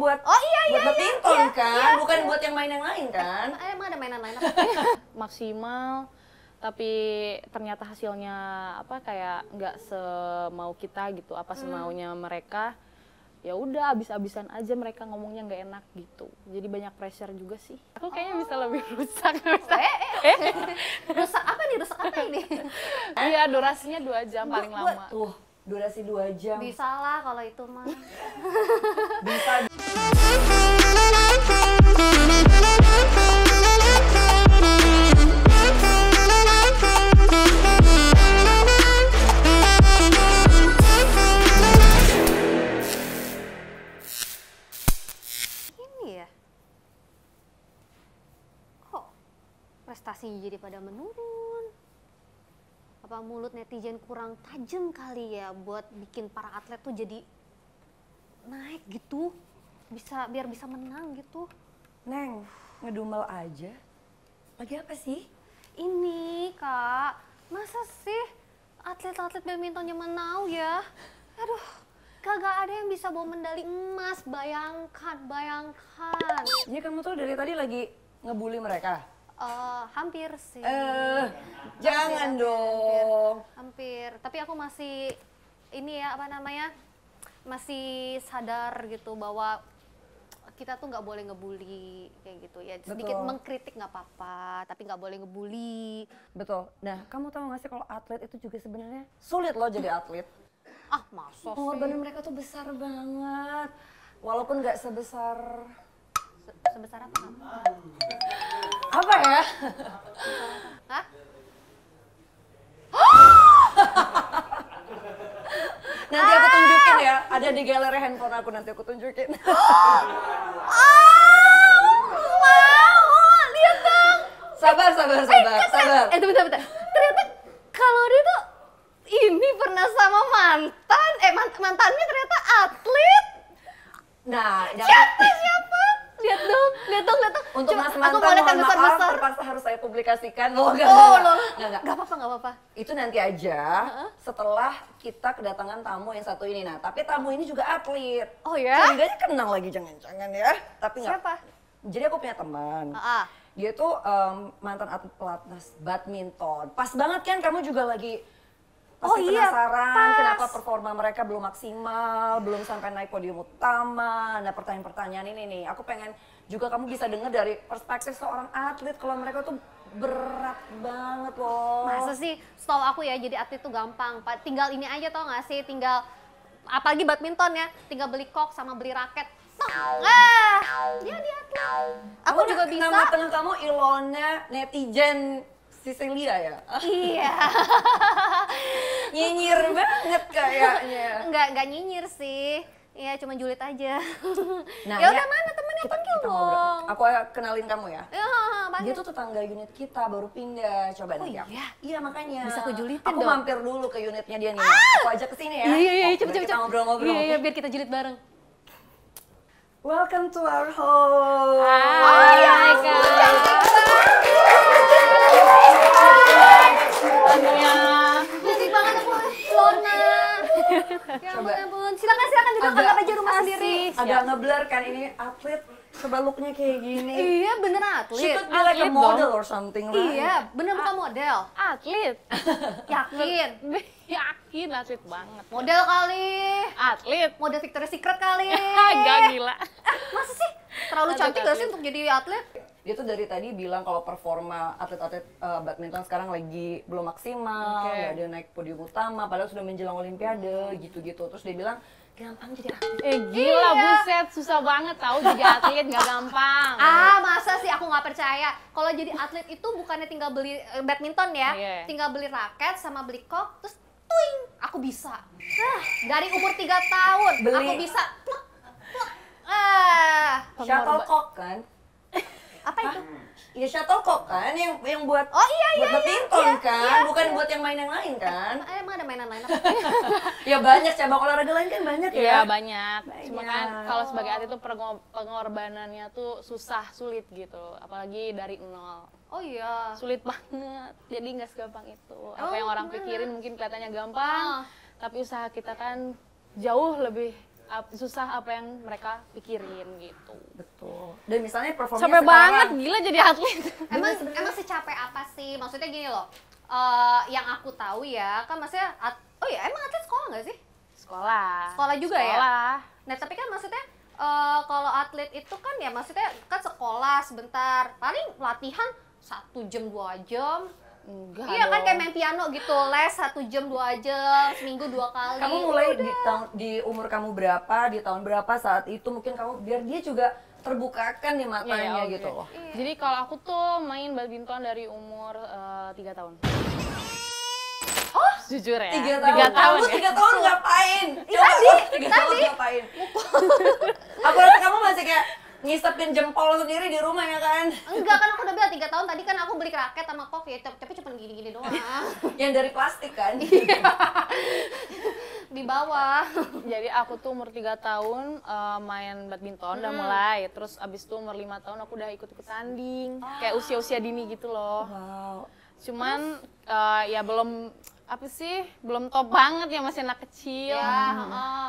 buat badminton kan, bukan buat yang main yang lain kan? Emang ada mainan lain apa? Maksimal, tapi ternyata hasilnya kayak nggak semau kita gitu, semaunya mereka. Ya udah abis-abisan aja, mereka ngomongnya nggak enak gitu, jadi banyak pressure juga sih. Aku kayaknya bisa lebih rusak. Rusak apa nih? Rusak apa ini? Iya, durasinya 2 jam paling lama. Tuh, durasi 2 jam. Bisa lah kalau itu mah. Bisa. Prestasinya jadi pada menurun. Apa mulut netizen kurang tajam kali ya buat bikin para atlet tuh jadi naik gitu, biar bisa menang gitu. Neng, ngedumel aja. Lagi apa sih? Ini Kak, masa sih atlet-atlet badminton zaman now ya? Aduh, kagak ada yang bisa bawa medali emas, bayangkan. Jadi kamu tuh dari tadi lagi ngebully mereka? Hampir sih. Jangan dong. Hampir. Tapi aku masih ini ya masih sadar gitu bahwa kita tuh nggak boleh ngebully kayak gitu ya. Sedikit mengkritik nggak apa-apa, tapi nggak boleh ngebully. Betul. Nah, kamu tahu nggak sih kalau atlet itu juga sebenarnya sulit loh jadi atlet. Masa sih? Pengorbanan mereka tuh besar banget. Walaupun nggak sebesar apa? Apa ya? Hah? Nanti aku tunjukin ya, ada di galeri handphone aku, nanti aku tunjukin. Mau, lihat dong. Sabar. Bentar. Ternyata kalau dia tuh ini pernah sama mantannya ternyata atlet. Nah, Siapa? Lihat dong. Untuk Coba, Mas aku Mantan, mau lihat yang mohon maaf, besar-besar. terpaksa harus saya publikasikan. Enggak apa-apa. Itu nanti aja setelah kita kedatangan tamu yang satu ini. Nah, tapi tamu ini juga atlet. Oh ya? Curiganya kenal lagi, jangan-jangan ya. Tapi nggak. Siapa? Jadi aku punya teman. Dia tuh mantan atlet pelatnas badminton. Pas banget kan, kamu juga lagi pasti penasaran kenapa performa mereka belum maksimal, belum sampai naik podium utama. Nah, pertanyaan-pertanyaan ini nih, aku pengen juga kamu bisa dengar dari perspektif seorang atlet kalau mereka tuh berat banget loh. Masa sih? Setahu aku ya, jadi atlet tuh gampang. Tinggal ini aja, tau gak sih? Tinggal, apalagi badminton ya, tinggal beli kok sama beli raket. Dia di atlet. Aku juga bisa. Nama tengah kamu Ilona netizen Sicilia ya? Iya. Nyinyir banget kayaknya. Enggak nyinyir sih. Iya, cuma julid aja. Nah, ya udah, mana temennya, panggil dong. Aku kenalin kamu ya. Panggil. Dia tuh tetangga unit kita, baru pindah. Coba nanti aku. Iya, makanya. Bisa aku julitin aku dong. mampir dulu ke unitnya dia nih. Aku ajak ke sini ya. Iya, cepet. Kita ngobrol-ngobrol. Iya, biar kita julid bareng. Welcome to our home. Hai, Kak. Cantik banget aku, Lona. Ya ampun. Silakan duduk, anggap aja rumah sendiri. Agak ngeblur kan ini atlet. Coba looknya kayak gini. Iya, bener atlet. She could be like a model or something lah. Iya, bener bukan model. Atlet. Yakin? Yakin, atlet banget. Model kali. Atlet. Model Victoria's Secret kali. Gak gila. Masa sih? Terlalu cantik gak sih untuk jadi atlet? Dia tuh dari tadi bilang kalau performa atlet-atlet badminton sekarang lagi belum maksimal, nggak ada naik podium utama, padahal sudah menjelang olimpiade gitu-gitu. Terus dia bilang, gampang jadi atlet. Gila, buset, susah banget tahu jadi atlet, nggak gampang. Masa sih, aku nggak percaya. Kalau jadi atlet itu bukannya tinggal beli badminton ya, tinggal beli raket sama beli kok, terus tuing, aku bisa. Dari umur 3 tahun, aku bisa. Shuttlecock kan? Apa itu? Ya shuttlecock kan, yang buat iya, badminton kan, bukan buat yang main yang lain kan? Emang ada mainan lain apa? Ya banyak, cabang olahraga lain kan banyak ya? Iya banyak. Cuma kan kalau sebagai atlet itu pengorbanannya tuh sulit gitu, apalagi dari nol. Oh iya. Sulit banget, jadi nggak segampang itu. Apa yang orang pikirin mungkin kelihatannya gampang, tapi usaha kita kan jauh lebih susah apa yang mereka pikirin gitu. Betul. Dan misalnya performnya Capek sekarang. banget gila jadi atlet. Emang secapek apa sih? Maksudnya gini loh. Yang aku tahu ya, kan maksudnya oh ya, emang atlet sekolah nggak sih? Sekolah. Sekolah juga ya? Sekolah. Nah, tapi kan maksudnya kalau atlet itu kan ya maksudnya kan sekolah sebentar. Paling latihan 1 jam 2 jam. Enggak Iya kan dong. kayak main piano gitu, les 1 jam 2 jam, seminggu 2 kali. Kamu mulai di umur kamu berapa, di tahun berapa saat itu mungkin kamu biar dia juga terbukakan nih matanya Iya, gitu oke. loh. Jadi kalau aku tuh main badminton dari umur 3 tahun. Oh, Jujur ya. 3 tahun. 3 tahun Kamu ya. 3 tahun ngapain? Iya, tadi, 3 tahun ngapain? Aku rasa kamu masih kayak ngisepin jempol sendiri di rumah ya kan? enggak kan aku udah bilang 3 tahun tadi kan aku beli raket sama kok ya, tapi cuma gini-gini doang. Yang dari plastik kan? Di bawah. Jadi aku tuh umur 3 tahun main badminton udah mulai. Terus abis itu umur 5 tahun aku udah ikut-ikut tanding. Kayak usia-usia dini gitu loh. Wow. Cuman ya belum top banget ya, masih anak kecil. Ya,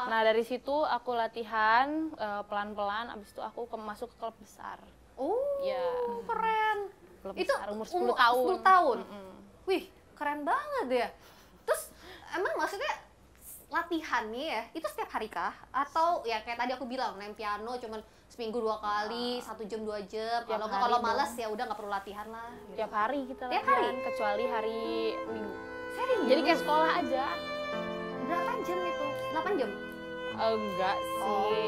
Nah dari situ aku latihan pelan-pelan, abis itu aku masuk ke klub besar. Ya. Keren. Klub Itu besar, umur 10 tahun. 10 tahun. Wih, keren banget ya. Terus emang maksudnya latihannya ya, itu setiap hari kah? Atau ya kayak tadi aku bilang, main piano cuman seminggu 2 kali, 1 jam 2 jam. Kalau nggak, kalau malas ya udah nggak perlu latihan lah. Gitu. Tiap hari kita Tiap latihan, hari? kecuali hari Minggu. Serius? Jadi kayak sekolah aja. Berapa jam itu? 8 jam? Enggak sih.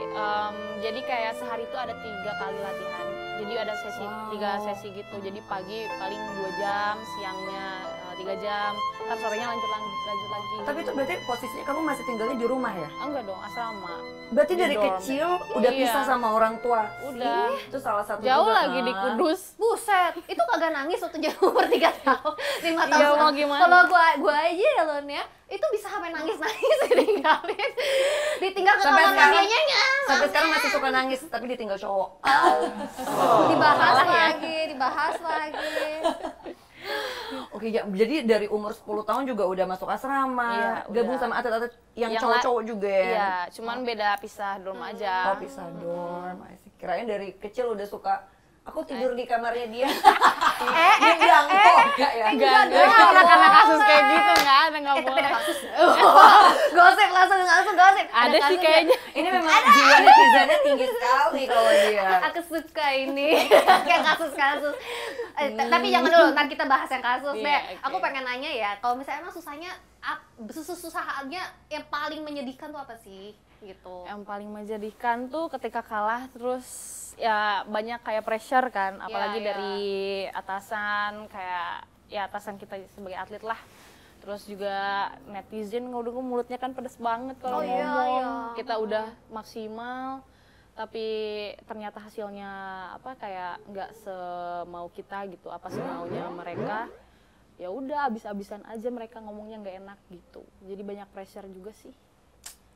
Jadi kayak sehari itu ada 3 kali latihan. Jadi ada sesi 3 sesi gitu. Jadi pagi paling 2 jam, siangnya 3 jam, ntar sorenya lanjut lagi. Tapi itu berarti posisinya kamu masih tinggalnya di rumah ya? Enggak dong, asrama. Berarti Di dari dorm. kecil udah Iya. pisah sama orang tua? Udah. Itu salah satu Jauh juga, lagi di kan? Kudus. Buset, itu kagak nangis waktu jadi umur 3 tahun, 5 tahun. Iya, mau gimana? Kalau gua aja ya Lon ya, itu bisa sampai nangis-nangis ditinggalin. Ditinggal ke Sampai kamar sekarang- mandinya Sampai sekarang masih suka nangis, tapi ditinggal cowok. dibahas Salah ya? lagi, dibahas lagi. Oke, ya, jadi dari umur 10 tahun juga udah masuk asrama, Iya, gabung udah. sama atlet-atlet yang Yang cowok-cowok juga ya? Iya, cuman beda pisah dorm aja. Oh, pisah dorm. Kirain dari kecil udah suka, aku tidur di kamarnya dia. Dibilang, oh enggak ya? Enggak, karena kasus kayak gitu nggak ada, nggak Tapi ada boleh. kasus. Gosip langsung gosip. Ada sih kasus ya. kayaknya. Ini memang jiwa netizennya tinggi sekali kalau dia. Aku suka ini kayak kasus-kasus. Tapi jangan dulu, ntar kita bahas yang kasus Iya, deh. oke. Aku pengen nanya ya, kalau misalnya emang susahnya, susahnya yang paling menyedihkan tuh apa sih? Gitu. Yang paling menjadikan tuh ketika kalah terus ya banyak kayak pressure kan, apalagi iya. dari atasan, kayak ya atasan kita sebagai atlet lah. Terus juga netizen ngomong mulutnya kan pedes banget kalau Oh, iya, ngomong. iya. Kita udah maksimal tapi ternyata hasilnya kayak nggak semau kita gitu, apa semaunya mereka. Ya udah abis-abisan aja, mereka ngomongnya nggak enak gitu. Jadi banyak pressure juga sih.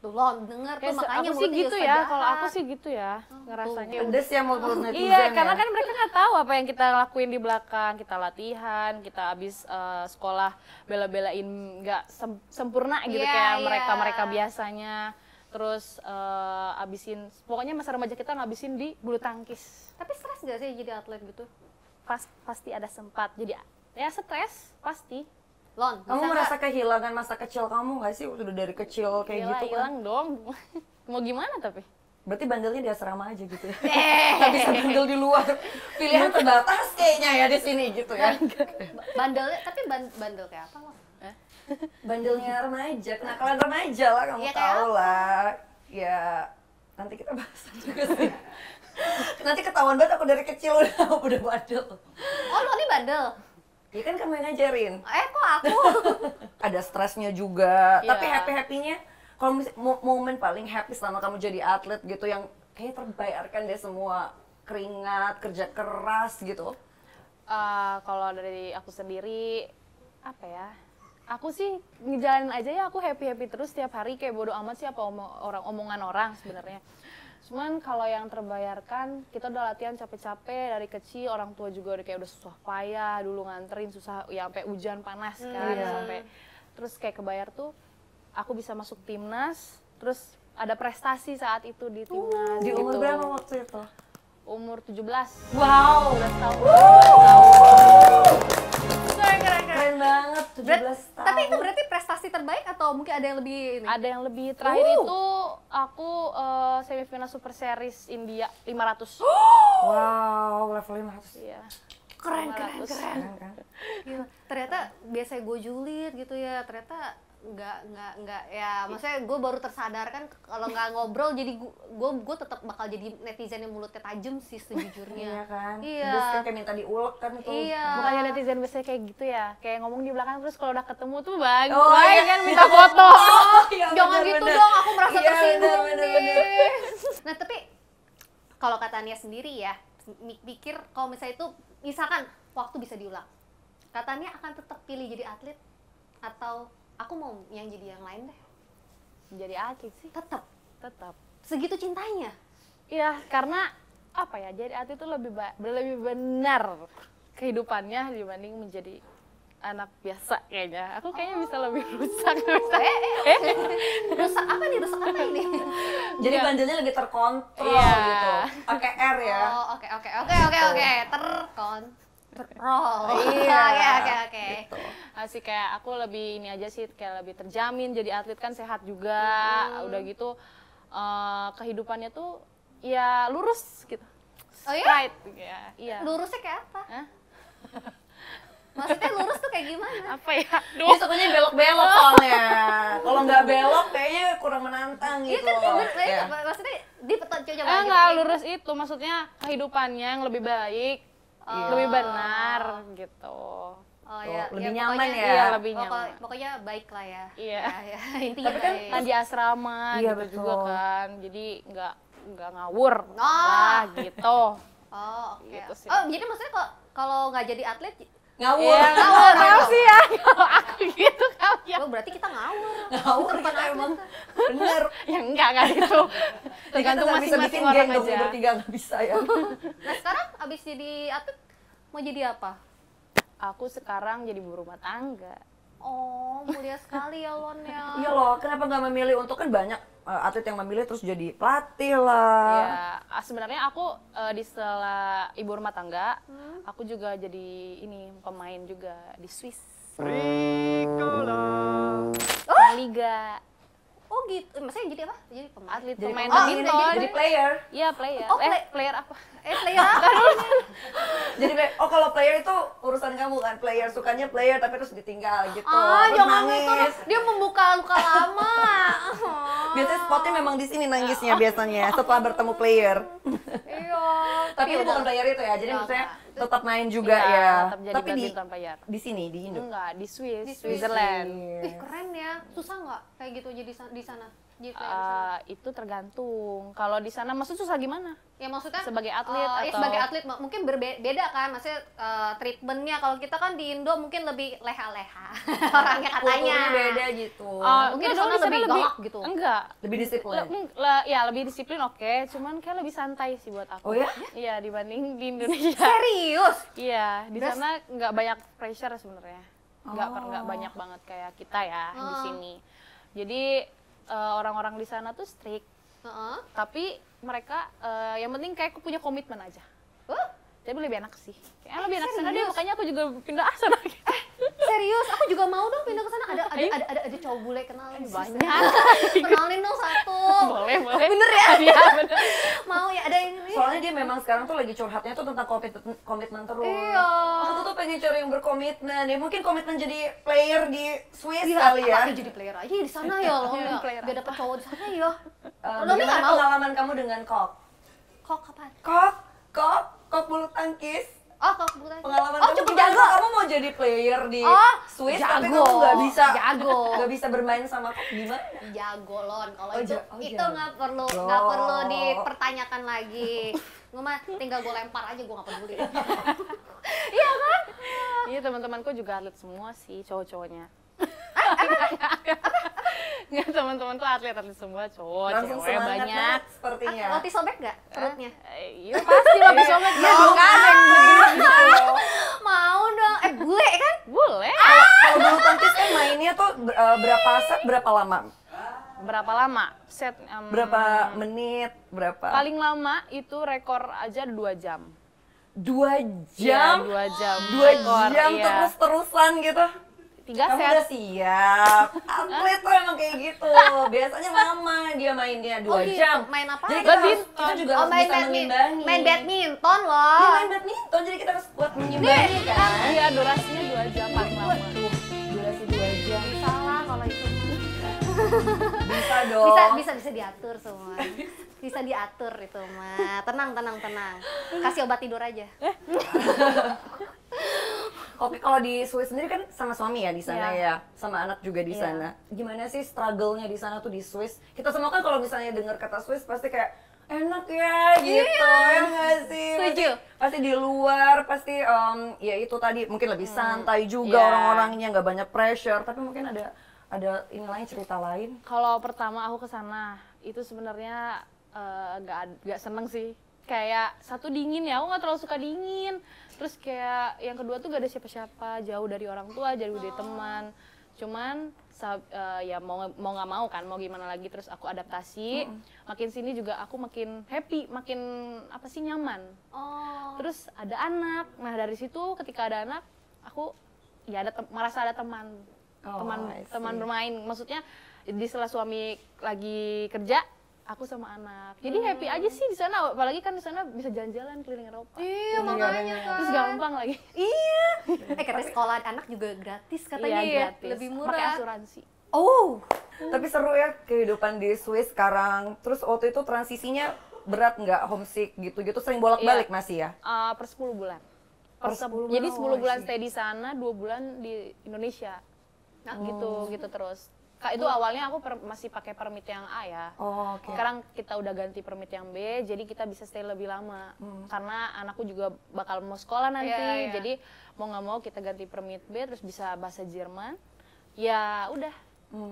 Tuh Lon, denger tuh Kayak makanya aku sih mulutnya gitu juga ya, jahat. kalau aku sih gitu ya ngerasanya. Pedes ya mulut netizen Iya, karena ya? kan mereka nggak tahu apa yang kita lakuin di belakang. Kita latihan, kita abis sekolah bela-belain nggak sempurna gitu Iya, kayak iya. mereka biasanya. Terus abisin, pokoknya masa remaja kita ngabisin di bulu tangkis. Tapi stres gak sih jadi atlet gitu? Pasti ada sempat. Jadi ya stres pasti. Lon, Kamu bisa merasa nggak? kehilangan masa kecil kamu nggak sih? Udah dari kecil kayak Gila, gitu kan? hilang dong. Mau gimana tapi? Berarti bandelnya di asrama aja gitu ya? Nggak bisa bandel di luar. Pilihan terbatas kayaknya ya di sini gitu ya? Bandelnya, tapi bandel kayak apa Lon? Bandelnya remaja, kenakalan remaja lah, kamu Iya, kayak tahu apa? lah. Ya, nanti kita bahas juga sih. Nanti ketahuan banget aku dari kecil udah bandel. Oh, Lon ini bandel? Ya kan kamu yang ngajarin. Kok aku? Ada stresnya juga, Iya. tapi happy-happynya, kalau momen paling happy selama kamu jadi atlet gitu yang kayak terbayarkan deh semua keringat, kerja keras gitu. Kalau dari aku sendiri, apa ya? Aku sih ngejalanin aja ya, aku happy-happy terus tiap hari, kayak bodo amat sih apa omongan orang sebenarnya. Cuman kalau yang terbayarkan, kita udah latihan capek-capek dari kecil, orang tua juga udah kayak udah susah payah, dulu nganterin susah, ya sampai hujan panas kan, Iya. sampai terus kayak kebayar tuh, aku bisa masuk timnas, terus ada prestasi saat itu di timnas. Di umur gitu. berapa waktu itu? Umur 17. Wow, 17 tahun. keren banget, 17 tahun. Tapi itu berarti prestasi terbaik atau mungkin ada yang lebih ini? Ada yang lebih terakhir itu aku semifinal Super Series India 500. Wow, level 500. Iya. Keren. Keren kan? Gila. Ternyata biasa gue julid gitu ya, ternyata nggak ya, maksudnya gue baru tersadarkan kalau nggak ngobrol jadi gue tetap bakal jadi netizen yang mulutnya tajam sih sejujurnya. Iya kan? Iya. Terus kan kayak minta diulek kan itu. Iya. Bukannya netizen biasanya kayak gitu ya, kayak ngomong di belakang terus kalau udah ketemu tuh baik, Oh, baik iya. kan minta foto. Iya, Jangan gitu bener-bener. dong, aku merasa Iya, tersinggung bener-bener. nih. Nah tapi kalau kata Nia sendiri ya, pikir kalau misalnya itu misalkan waktu bisa diulang, katanya akan tetap pilih jadi atlet atau aku mau yang jadi yang lain deh? Jadi atlet sih, Tetap tetap. segitu cintanya. Iya, karena apa ya? Jadi atlet itu lebih benar kehidupannya dibanding menjadi anak biasa kayaknya. Aku kayaknya bisa lebih rusak. Rusak apa nih? Rusak apa ini? Jadi Iya. bandelnya lagi terkontrol Iya. gitu. Pakai R ya. Oh, oke. Terkontrol. Iya. Oke. Gitu. Masih kayak aku lebih ini aja sih, kayak lebih terjamin. Jadi atlet kan sehat juga. Udah gitu kehidupannya tuh ya lurus gitu. Oh iya? Straight ya. Iya. Lurusnya kayak apa? Hah? Maksudnya lurus tuh kayak gimana? Apa ya? Dia sukanya belok-belok soalnya. Kalau nggak belok kayaknya kurang menantang Iya gitu. kan, Ya. maksudnya di coba Enggak lurus itu, maksudnya kehidupannya yang lebih baik, lebih benar gitu. Oh Tuh, ya, lebih ya, nyaman pokoknya- ya. Iya, lebih nyaman. Pokoknya baik lah ya. Iya. Ya, intinya Tapi kan baik. Kan di asrama Iya, gitu betul. juga kan, jadi nggak ngawur Oh. lah gitu. Oh, oke. Gitu sih. Oh, jadi maksudnya kalau nggak jadi atlet, Ngawur. Iya, ngawur tahu gitu. sih ya. Kalau aku gitu kali ya. oh berarti kita ngawur. Ngawur Bukan kita atlet. emang. Bener. Ya enggak gitu. Kita Tergantung nggak bisa masing-masing bikin orang geng dong, aja. bertiga nggak bisa ya. Nah sekarang abis jadi atlet mau jadi apa? Aku sekarang jadi ibu rumah tangga. Oh, mulia sekali ya Lon ya. Iya loh, kenapa nggak memilih untuk, kan banyak atlet yang memilih terus jadi pelatih lah. Ya, sebenarnya aku di setelah ibu rumah tangga, aku juga jadi ini pemain juga di Swiss. Liga. Oh gitu, maksudnya jadi apa? Jadi pemain. Atlet Jadi pemain pemain, badminton. jadi player. Iya, player. Oh, Player apa? Player apa? Jadi kalau player itu urusan kamu kan, player sukanya player tapi terus ditinggal gitu. Ah, Terus jangan nangis. gitu dong. Dia membuka luka lama. Biasanya spotnya memang di sini nangisnya biasanya setelah bertemu player. Iya. Tapi itu udah. bukan player itu ya, jadi Enggak, maksudnya enggak. tetap main juga Iya, ya. tetap jadi Tapi badminton player. di sini di Indo. Enggak, di Swiss, Di Swiss. Switzerland. Ih, keren ya. Susah nggak kayak gitu jadi di sana? Jadi player di sana? Itu tergantung. Kalau di sana maksud susah gimana? Ya maksudnya sebagai atlet ya atau- sebagai atlet mungkin berbeda kan, maksudnya treatmentnya kalau kita kan di Indo mungkin lebih leha-leha orangnya katanya. Kulturnya beda gitu. mungkin di Enggak, sana kalau lebih galak gitu. Enggak. Lebih disiplin. Ya lebih disiplin oke, cuman kayak lebih santai sih buat aku. Oh ya? Iya, dibanding di Indonesia. Serius? Iya, di Terus? sana nggak banyak pressure sebenarnya. Nggak Oh. nggak banyak banget kayak kita ya di Oh. sini. Jadi orang-orang di sana tuh strict, Heeh. tapi mereka yang penting kayak aku punya komitmen aja. Jadi lebih enak sih. Kayaknya lebih enak sana deh, serius? makanya aku juga pindah sana. Serius, aku juga mau dong pindah ke sana. Ada cowok bule kenalin Banyak. Kenalin dong satu. Boleh. Bener ya? Iya, bener. Mau ya ada yang ini. Soalnya dia memang sekarang tuh lagi curhatnya tuh tentang komitmen terus. Iya. Aku tuh pengen cari yang berkomitmen. Ya mungkin komitmen jadi player di Swiss Iya, kali ya. anaknya jadi player aja di sana ya loh. Jadi Ya. player Biar dapet cowok di sana ya. Lo Bagaimana nggak mau? pengalaman kamu dengan Kok? Kok kapan? Kok bulu tangkis. Oh, kok bukan. Pengalaman Oh, kamu cukup gimana? jago. Kamu mau jadi player di Oh, Swiss jago. tapi kamu nggak bisa Jago. nggak bisa bermain sama Kok, gimana? Jago Lon, kalau Oh, itu jago. nggak perlu dipertanyakan lagi. Gue mah tinggal gue lempar aja, gue nggak peduli. Iya kan? Iya, teman-temanku juga atlet semua sih, cowok-cowoknya. Nggak, teman-teman tuh atlet-atlet semua, cowok, Langsung cewek semangat banyak. banget sepertinya. Roti sobek nggak perutnya? Iya pasti lebih sobek Iya dong. dong, kan yang begini gitu. Mau dong, bule kan? Boleh. Kalau bulu tangkis kan mainnya tuh berapa set berapa lama? Berapa lama? Berapa menit? Berapa? Paling lama itu rekor aja 2 jam. 2 Iya, jam? 2 jam. 2 jam iya. terus-terusan gitu? 3 Kamu set. udah siap. Atlet tuh emang kayak gitu. Biasanya lama dia mainnya 2 gitu. jam. Main apa? Jadi kita, Badminton. kita juga harus bisa mengimbangi. Main badminton Iya, loh. main badminton, jadi kita harus buat mengimbangi kan. Iya, durasinya 2 jam paling lama. Durasi 2 jam. Bisa lah kalau itu. Bisa dong. Bisa diatur semua. Bisa diatur itu mah. Tenang. Kasih obat tidur aja. Oke, kalau di Swiss sendiri kan sama suami ya di sana Iya. ya, sama anak juga di Iya. sana. Gimana sih struggle-nya di sana tuh di Swiss? Kita semua kan kalau misalnya dengar kata Swiss pasti kayak enak ya gitu, ya nggak sih? Setuju. Pasti di luar, pasti ya itu tadi mungkin lebih santai juga Iya. orang-orangnya, nggak banyak pressure. Tapi mungkin ada ini lain, cerita lain. Kalau pertama aku ke sana itu sebenarnya nggak seneng sih. Kayak satu dingin ya, aku nggak terlalu suka dingin. Terus kayak yang kedua tuh gak ada siapa-siapa, jauh dari orang tua, jauh dari teman. Cuman ya mau nggak mau kan, mau gimana lagi, terus aku adaptasi. Makin sini juga aku makin happy, makin apa sih nyaman. Oh. Terus ada anak. Nah dari situ ketika ada anak, aku ya merasa ada teman. Oh, I see. Teman bermain. Maksudnya di sela suami lagi kerja, aku sama anak. Jadi happy aja sih di sana, apalagi kan di sana bisa jalan-jalan keliling Eropa. Iya, makanya kan. Terus gampang lagi. Iya. Katanya sekolah anak juga gratis katanya Iya, ya. gratis. Lebih Pakai murah. asuransi. Oh. Tapi seru ya kehidupan di Swiss sekarang. Terus waktu itu transisinya berat nggak, homesick gitu-gitu, sering bolak-balik Iya. masih ya? Per 10 bulan. Per 10 Jadi bulan, 10 bulan I see. stay di sana, 2 bulan di Indonesia. Nah, Gitu terus. Kak, itu awalnya aku masih pakai permit yang A ya. Oh, oke. Sekarang kita udah ganti permit yang B, jadi kita bisa stay lebih lama. Karena anakku juga bakal mau sekolah nanti, Iya, iya. jadi mau nggak mau kita ganti permit B, terus bisa bahasa Jerman. Ya udah,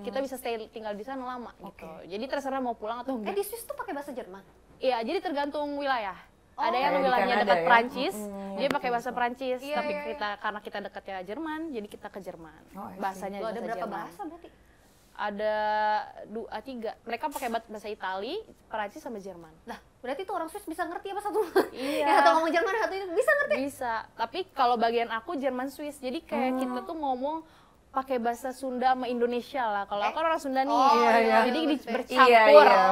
kita bisa stay tinggal di sana lama gitu. Jadi terserah mau pulang atau enggak. di Swiss tuh pakai bahasa Jerman. Iya, jadi tergantung wilayah. Ada Kayak yang di wilayahnya Kanada dekat ya? Prancis, dia pakai bahasa Prancis. Iya, Tapi iya. karena kita dekatnya Jerman, jadi kita ke Jerman. Oh, I see. Bahasanya Lo ada bahasa berapa Jerman. bahasa berarti? Ada 3. Mereka pakai bahasa Itali, Prancis sama Jerman. Lah, berarti tuh orang Swiss bisa ngerti apa satu? Iya. Yang satu ngomong Jerman, yang satu ini bisa ngerti. Bisa, tapi kalau bagian aku Jerman Swiss, jadi kayak kita tuh ngomong pakai bahasa Sunda sama Indonesia lah. Kalau aku kan orang Sunda nih, Oh, iya, jadi betul. bercampur Iya,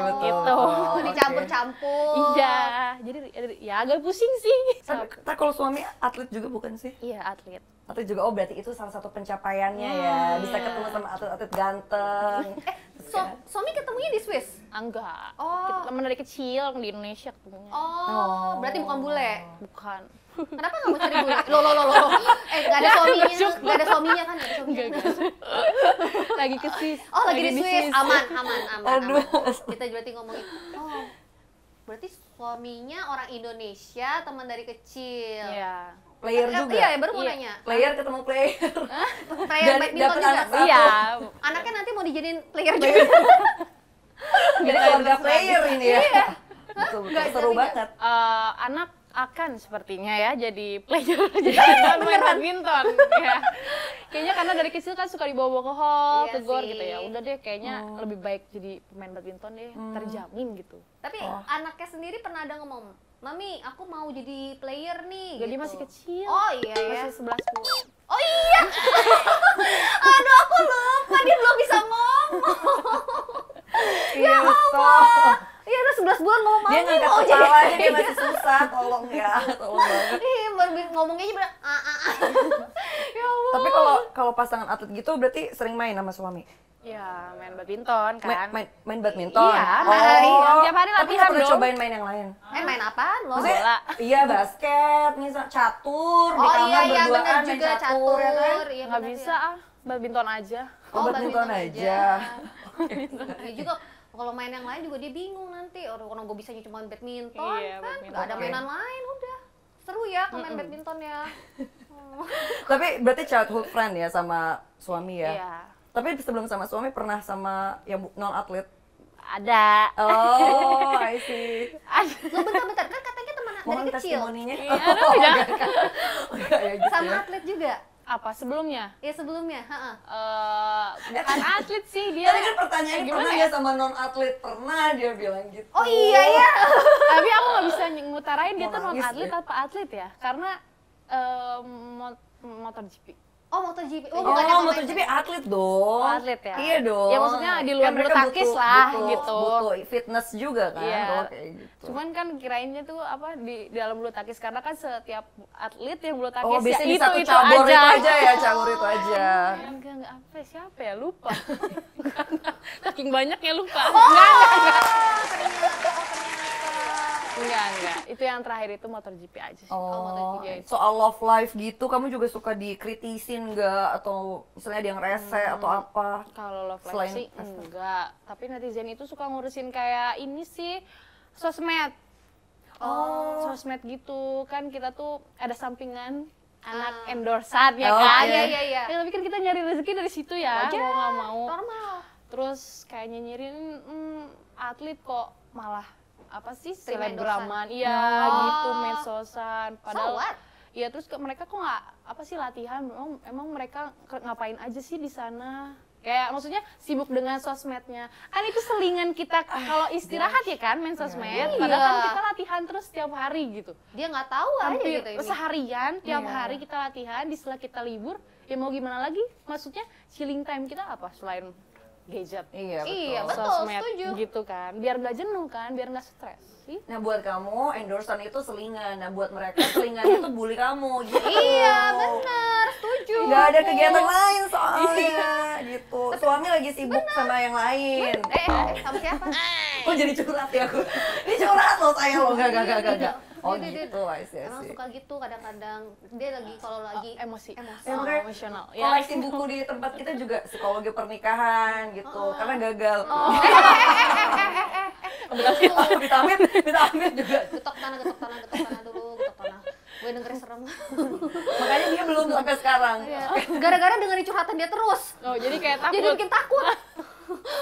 betul, gitu. betul. Dicampur-campur. Iya, jadi ya agak pusing sih. Tapi kalau suami atlet juga bukan sih? Iya, atlet. Atlet juga, oh berarti itu salah satu pencapaiannya ya. Bisa ketemu sama atlet-atlet ganteng. Suami ketemunya di Swiss? Enggak. Oh. Kita teman dari kecil di Indonesia ketemunya. Oh, berarti bukan bule. Bukan. Kenapa nggak mau cari bule? Loh. Nggak ada suaminya, nggak ada suaminya kan? Nggak ada suaminya. Lagi ke Swiss. Oh, lagi di Swiss. Aman. Aduh. Kita berarti ngomongin. Oh, berarti suaminya orang Indonesia, teman dari kecil. Iya. Player juga? Iya, baru mau Iya. nanya. Player ketemu player. Player Dan badminton dapet juga. anak satu. Iya. Anaknya nanti mau dijadiin player juga. Jadi keluarga player ini ya. Betul, Nggak, seru tapi banget. Anak akan sepertinya ya jadi player, jadi main badminton. Ya. Kayaknya karena dari kecil kan suka dibawa-bawa ke hall, Iya ke gor sih. gitu ya. Udah deh, kayaknya lebih baik jadi pemain badminton deh, terjamin gitu. Tapi anaknya sendiri pernah ada ngomong, Mami, aku mau jadi player nih. Jadi gitu. masih kecil. Oh iya ya. Masih 11 bulan. Oh iya. Aduh, aku lupa dia belum bisa ngomong. Iya, betul. Iya, udah 11 bulan ngomong Mami Dia ngangkat mau jadi. kepala aja dia masih susah, tolong ya, tolong banget. Iya, baru ngomongnya aja bener. Ya Allah. Tapi kalau pasangan atlet gitu berarti sering main sama suami? Ya, main badminton kan. Main badminton? Iya, tiap hari Tapi latihan nggak pernah dong. cobain main yang lain? Main apaan lo? Maksudnya, Bola. iya basket, misal catur, di Oh kamar iya, iya berduaan bener main juga catur, ya kan? Iya, Nggak bener bisa ya. badminton aja. Oh, badminton aja. Iya juga, kalau main yang lain juga dia bingung nanti. Orang gue bisanya cuma badminton Iya, kan, badminton. nggak ada Oke. mainan lain udah. Seru ya kalau main badminton ya. Tapi berarti childhood friend ya sama suami ya? Iya. Tapi sebelum sama suami pernah sama yang non atlet? Ada. Oh, I see. Lo bentar-bentar, kan katanya teman dari Mohon kecil. testimoninya. Iya, aduh, jangan. Oh, iya, gitu Sama ya. atlet juga? Apa sebelumnya? Ya sebelumnya, Bukan atlet sih dia. Tadi kan pertanyaannya pernah nggak sama non atlet? Pernah dia bilang gitu. Oh iya ya. Tapi aku nggak bisa ngutarain dia tuh non atlet ya? apa atlet ya, karena MotoGP. Oh MotoGP. Oh, MotoGP atlet dong. Atlet ya? Iya dong. Ya maksudnya di luar bulu mereka tangkis lah gitu. Butuh fitness juga kan Iya. kalau kayak gitu. Cuman kan kirainnya tuh apa di dalam bulu tangkis, karena kan setiap atlet yang bulu tangkis Oh, biasanya di itu satu cabur aja. itu aja ya, cabur itu aja. Enggak apa siapa ya, lupa. Saking banyaknya lupa. Enggak. Itu yang terakhir itu MotoGP aja sih. MotoGP. Soal love life gitu, kamu juga suka dikritisin nggak? Atau misalnya ada yang rese atau apa? Kalau love life Selain sih enggak. Tapi netizen itu suka ngurusin kayak ini sih, sosmed. Sosmed gitu. Kan kita tuh ada sampingan anak endorsan ya kan? Iya. Ya, tapi kan kita nyari rezeki dari situ ya, Wajar, mau nggak mau. normal. Terus kayak nyinyirin atlet kok malah apa sih Terima selebgraman, iya gitu, medsosan. Padahal iya, terus mereka kok nggak apa sih latihan? Emang mereka ngapain aja sih di sana? Kayak maksudnya sibuk dengan sosmednya. Kan itu selingan kita kalau istirahat ya kan, main sosmed. Padahal kan kita latihan terus setiap hari gitu. Dia nggak tahu aja Hampir gitu ini. seharian, tiap hari kita latihan, di setelah kita libur, ya mau gimana lagi? Maksudnya chilling time kita apa selain gadget? Iya, betul, Sosmed setuju. gitu kan, biar nggak jenuh kan, biar nggak stres. Nah buat kamu endorsan itu selingan, nah buat mereka selingan itu bully kamu gitu. Iya, benar, setuju. Gak ada kegiatan lain soalnya gitu. Suami lagi sibuk sama yang lain. Sama siapa? Kok jadi curhat ya aku? Ini curhat loh saya loh, gak. Oh gitu, I see. Emang suka gitu kadang-kadang. Dia lagi kalau lagi Emosi. Emosional. Ya, Koleksi buku di tempat kita juga psikologi pernikahan gitu, karena gagal. Vitamin juga. getok tanah dulu, getok tanah. Gue dengerin serem. Makanya dia belum sampai sekarang. Gara-gara dengerin curhatan dia terus. Oh, jadi kayak takut. Jadi bikin takut.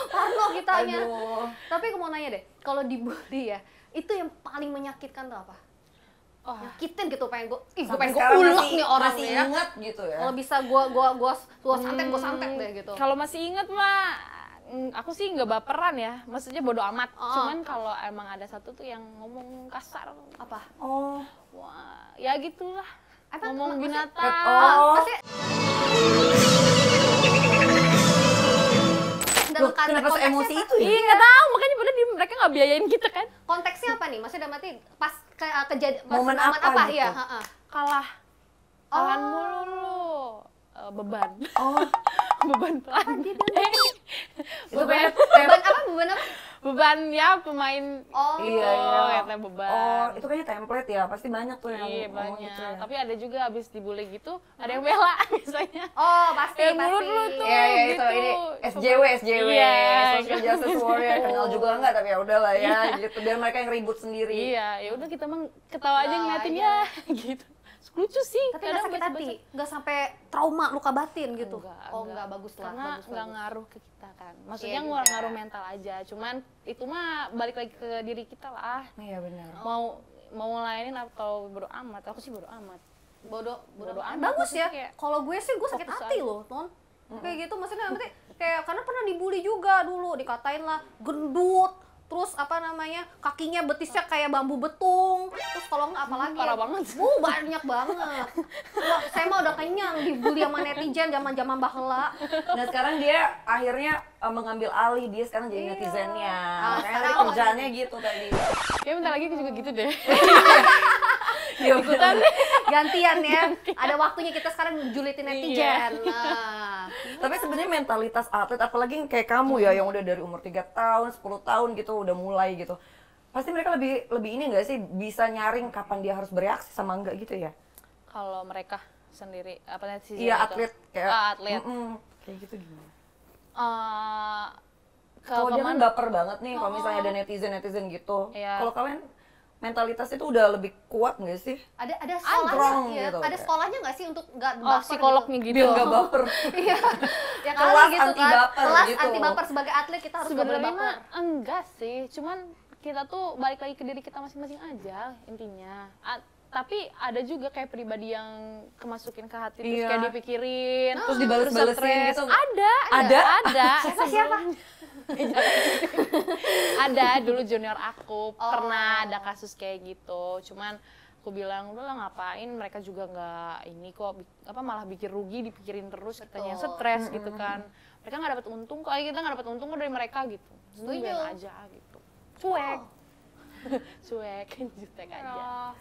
Parno kitanya. Aduh. Tapi aku mau nanya deh, kalau dibully ya, itu yang paling menyakitkan tuh apa? Nyakitin gitu, pengen gue ulek nih orang masih ya. ingat gitu ya. Kalau bisa gue santet deh gitu. Kalau masih inget mah, aku sih nggak baperan ya, maksudnya bodo amat. Cuman kalau emang ada satu tuh yang ngomong kasar. Apa? Wah, ya gitulah. Ngomong maksudnya- binatang. Maksudnya Loh, kenapa seemosi itu ya? Iya, nggak tahu, makanya padahal mereka nggak biayain kita kan. konteksnya apa nih? Maksudnya dalam arti pas kejadian Momen apa gitu? ya? Kalah mulu. Beban. Beban pelan. Beban apa? Beban ya pemain. Iya. Katanya beban. Itu kayaknya template ya, pasti banyak tuh yang Iya, ngomong banyak. gitu ya. Tapi ada juga abis dibully gitu, ada yang bela misalnya. Pasti. Mulut lu tuh. Iya, itu gitu. ini SJW, Iya, Social Justice Warrior, kenal juga enggak, tapi ya udahlah ya, gitu. Biar mereka yang ribut sendiri. Iya, ya udah kita mah ketawa aja ngeliatin ya, gitu. Lucu sih. Tapi nggak sakit hati, nggak sampai trauma, luka batin gitu. Enggak, bagus lah. karena bagus, nggak bagus. ngaruh ke kita kan. Maksudnya Iya juga. ngaruh mental aja. Cuman itu mah balik lagi ke diri kita lah. Iya benar. Mau ngelainin atau bodo amat. Aku sih bodo amat. Bodoh amat. Maksudnya Bagus ya. kayak Kalau gue sih gue sakit fokus hati aja. loh, Ton. Kayak gitu maksudnya nanti kayak karena pernah dibully juga dulu, dikatain lah gendut. Terus apa namanya, kakinya betisnya kayak bambu betung. Terus kalau nggak apalagi parah banget. Banyak banget. Wah, saya mah udah kenyang dibully sama netizen zaman-zaman baheula. Nah sekarang dia akhirnya mengambil alih, dia sekarang jadi netizennya. Makanya sekarang kerjaannya gitu tadi. ya bentar lagi juga gitu deh. Iya benar. Gantian ya. Ada waktunya kita sekarang julitin netizen. Nah. Tapi sebenarnya mentalitas atlet, apalagi yang kayak kamu ya, yang udah dari umur 3 tahun, 10 tahun gitu, udah mulai gitu. Pasti mereka lebih ini nggak sih, bisa nyaring kapan dia harus bereaksi sama enggak gitu ya? Kalau mereka sendiri, apa netizen Iya, itu? atlet kayak atlet. kayak gitu gimana? Kalau Kalau dia kan baper banget nih, kalau misalnya ada netizen gitu. Iya. Kalau kalian mentalitas itu udah lebih kuat nggak sih? Ada Strong sekolahnya ya? gitu. Ada sekolahnya nggak sih untuk nggak Oh, baper psikolognya gitu. Biar nggak baper. Iya, ya kali Kelas gitu anti kan. baper Kelas gitu. anti baper sebagai atlet kita harus nggak boleh Sebenarnya baper. mah enggak sih, cuman kita tuh balik lagi ke diri kita masing-masing aja intinya. tapi ada juga kayak pribadi yang kemasukin ke hati terus Iya. kayak dipikirin Terus dibales-balesin stres. gitu. Ada Siapa? ada dulu junior aku pernah ada kasus kayak gitu, cuman aku bilang udahlah ngapain, mereka juga nggak ini kok malah bikin rugi dipikirin terus, kitanya stres gitu kan, mereka nggak dapat untung kok, kita nggak dapat untung kok dari mereka gitu, biarin aja gitu, cuek jutek aja.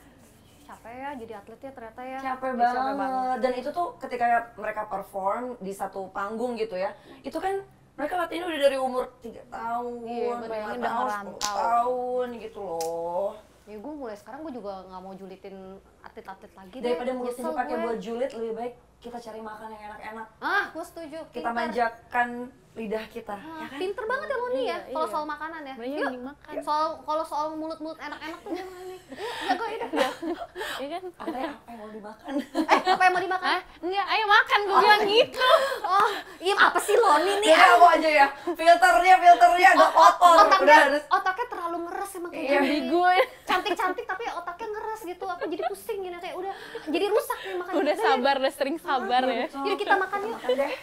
Capek ya jadi atletnya ternyata ya. Capek banget. Dan itu tuh ketika mereka perform di satu panggung gitu ya, itu kan mereka latihan udah dari umur 3 tahun, Iya, 5 bayangin tahun, udah 10 ngerantau. tahun gitu loh. Ya gue mulai sekarang gue juga nggak mau julitin atlet-atlet lagi deh. Daripada mulutnya Nyesel dipakai gue. buat julid, lebih baik kita cari makan yang enak-enak. Gue setuju. Kita Pinter. manjakan lidah kita, ya kan? Pinter banget ya lo nih ya, kalau Iya. soal makanan ya. Banyak Yuk, yang dimakan. kalau soal mulut-mulut enak-enak tuh gimana nih? Yuk, jago ini. Iya kan? Apa yang mau dimakan? Apa yang mau dimakan? Enggak, ayo makan, gue bilang gitu. Oh, iya apa sih lo nih? Jadi aku aja ya, filternya agak kotor. Udah harus. Otaknya terlalu ngeres emang kayak Iya, gini. gue Cantik-cantik tapi otaknya ngeres gitu. Aku jadi pusing gini kayak udah jadi rusak nih makanya. udah sabar, udah sering sabar ya. Yuk kita makan yuk. Makan deh.